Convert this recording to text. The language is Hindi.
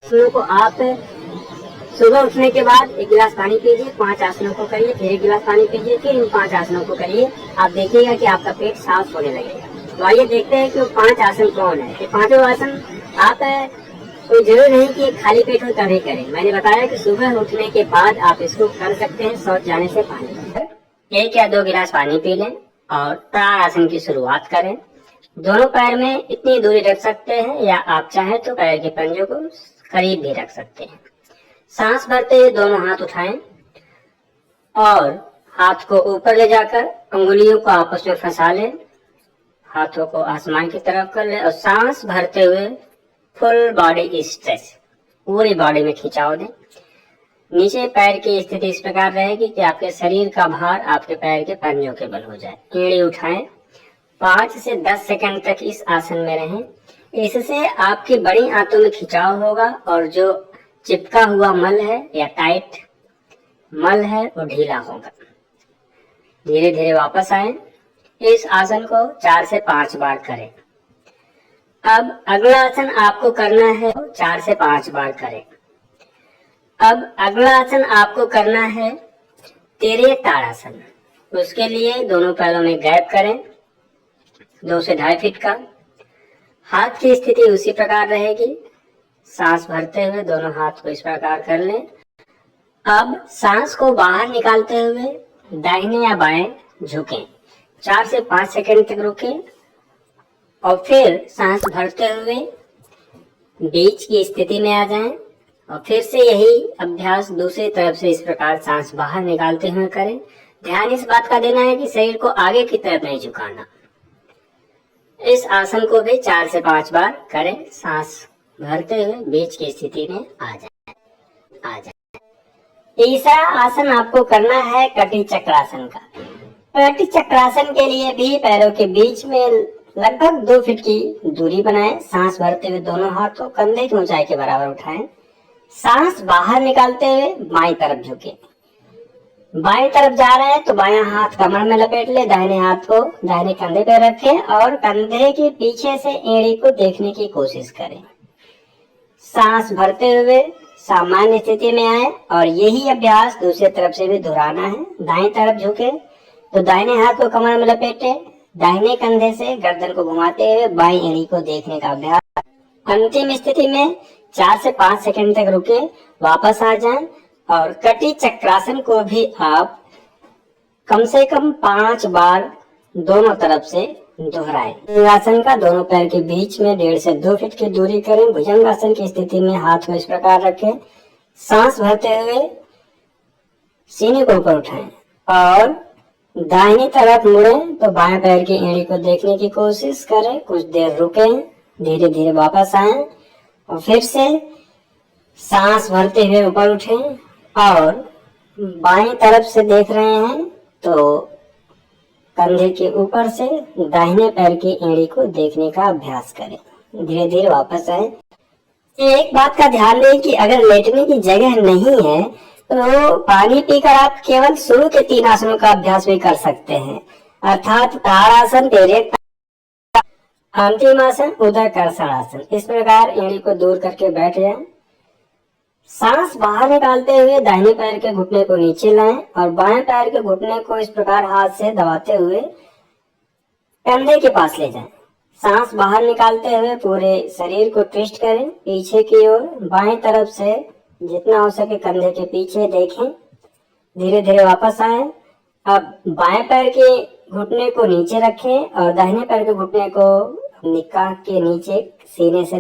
आसनों को आप सुबह उठने के बाद 1 गिलास पानी पीजिए, 5 आसनों को करिए, फिर 1 गिलास पानी पीजिए, फिर इन 5 आसनों को करिए। आप देखिएगा कि आपका पेट साफ होने लगेगा। तो आइए देखते हैं कि वो 5 आसन कौन है। ये 5 आसन आप कोई जरूर नहीं कि खाली पेट हो तभी करें। मैंने बताया कि सुबह उठने के बाद आप इसको कर सकते हैं शौच जाने से पहले। 1 या 2 गिलास पानी पी लें और ताड़ासन की शुरुआत करें। दोनों पैर में इतनी दूरी रख सकते हैं या आप चाहें तो पैर के पंजों को करीब भी रख सकते हैं। सांस भरते हुए दोनों हाथ उठाएं और हाथ को ऊपर ले जाकर अंगुलियों को आपस में फंसा लें। हाथों को आसमान की तरफ कर लें और सांस भरते हुए फुल बॉडी स्ट्रेच, पूरी बॉडी में खिंचाव दें। नीचे पैर की स्थिति इस प्रकार रहेगी कि आपके शरीर का भार आपके पैर के पंजों के बल हो जाए। एड़ी उठाएं, 5 से 10 सेकंड तक इस आसन में रहें। इससे आपकी बड़ी आंतों में खिंचाव होगा और जो चिपका हुआ मल है या टाइट मल है वो ढीला होगा। धीरे धीरे वापस आए। इस आसन को 4 से 5 बार करें। अब अगला आसन आपको करना है 4 से 5 बार करें। अब अगला आसन आपको करना है तिर्यक ताड़ासन। उसके लिए दोनों पैरों में गैप करें 2 से 2.5 फीट का। हाथ की स्थिति उसी प्रकार रहेगी। सांस भरते हुए दोनों हाथ को इस प्रकार कर लें। अब सांस को बाहर निकालते हुए दाहिने या बाएं झुकें। 4 से 5 सेकंड तक रुकें और फिर सांस भरते हुए बीच की स्थिति में आ जाएं और फिर से यही अभ्यास दूसरी तरफ से इस प्रकार सांस बाहर निकालते हुए करें। ध्यान इस बात का देना है कि शरीर को आगे की तरफ नहीं झुकाना। इस आसन को भी 4 से 5 बार करें। सांस भरते हुए बीच की स्थिति में आ जाए। तीसरा आसन आपको करना है कटी चक्रासन का। कटी चक्रासन के लिए भी पैरों के बीच में लगभग 2 फीट की दूरी बनाएं। सांस भरते हुए दोनों हाथ को कंधे की ऊंचाई के बराबर उठाएं। सांस बाहर निकालते हुए बाईं तरफ झुकें। बाईं तरफ जा रहे हैं तो बायां हाथ कमर में लपेट ले, दाहिने हाथ को दाहिने कंधे पे रखें और कंधे के पीछे से एड़ी को देखने की कोशिश करें। सांस भरते हुए सामान्य स्थिति में आए और यही अभ्यास दूसरी तरफ से भी दोहराना है। दाईं तरफ झुके तो दाहिने हाथ को कमर में लपेटे, दाहिने कंधे से गर्दन को घुमाते हुए बाईं एड़ी को देखने का अभ्यास। अंतिम स्थिति में 4 से 5 सेकंड तक रुके, वापस आ जाएं और कटी चक्रासन को भी आप कम से कम 5 बार दोनों तरफ से दोहराएं। आसन का दोनों पैर के बीच में 1.5 से 2 फीट की दूरी करें। भुजंगासन की स्थिति में हाथ को इस प्रकार रखें। सांस भरते हुए सीने को ऊपर उठाएं और दाहिनी तरफ मुड़ें तो बाएं पैर की एड़ी को देखने की कोशिश करें। कुछ देर रुकें, धीरे धीरे वापस आएं और फिर से सांस भरते हुए ऊपर उठें और बाएं तरफ से देख रहे हैं तो कंधे के ऊपर से दाहिने पैर की एड़ी को देखने का अभ्यास करें। धीरे धीरे वापस आए। एक बात का ध्यान दें कि अगर लेटने की जगह नहीं है तो पानी पीकर आप केवल शुरू के 3 आसनों का अभ्यास भी कर सकते हैं, अर्थात ताड़ासन, तिर्यक, अंतिम आसन, उदर कर्षणासन। इस प्रकार एड़ी को दूर करके बैठ जाएं। सांस बाहर निकालते हुए दाहिने पैर के घुटने को नीचे लाएं और बाएं पैर के घुटने को इस प्रकार हाथ से दबाते हुए कंधे के पास ले जाएं। सांस बाहर निकालते हुए पूरे शरीर को ट्विस्ट करें पीछे की ओर। बाएं तरफ से जितना हो सके कंधे के पीछे देखें। धीरे धीरे वापस आए। अब बाएं पैर के घुटने को नीचे रखें और दाहिने पैर के घुटने को निकाह के नीचे सीने से